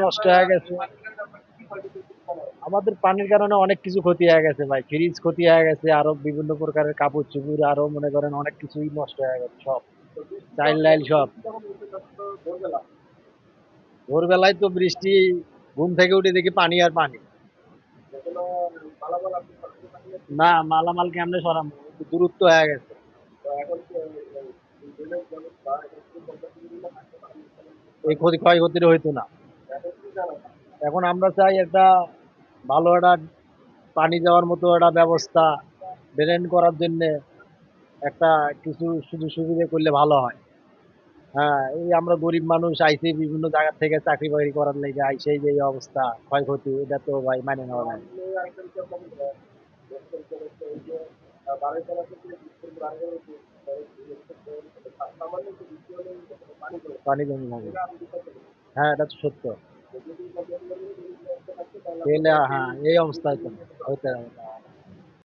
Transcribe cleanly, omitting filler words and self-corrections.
নষ্ট হয়ে গেছে। আমাদের পানির কারণে অনেক কিছু ক্ষতি হয়ে গেছে ভাই, ফ্রিজ ক্ষতি হয়ে গেছে, আরো বিভিন্ন প্রকারের কাপড় চোপড়, আরো মনে করেন অনেক কিছুই নষ্ট হয়ে গেছে সব, চাইল ডাইল সব। ভোরবেলায় তো বৃষ্টি, ঘুম থেকে উঠে দেখি পানি আর পানি। না, মালামাল কেমনে সরাবো, একটু দূরত্ব হয়ে গেছে। এই ক্ষয়ক্ষতিটা হইতো না। এখন আমরা চাই একটা ভালো একটা পানি যাওয়ার মতো একটা ব্যবস্থা, ড্রেন করার জন্য একটা কিছু সুযোগ সুবিধা করলে ভালো হয়। হ্যাঁ, এই আমরা গরিব মানুষ আইছি বিভিন্ন জায়গা থেকে চাকরি বাকরি করার লেগে আইসে, যে এই অবস্থা ক্ষয়ক্ষতি, এটা তো ভাই মানে নেওয়া যায় না। পানি জমে যাবে। হ্যাঁ, এটা তো সত্য। তাহলে হ্যাঁ, এই অবস্থা হইতো না, হইতে হবে।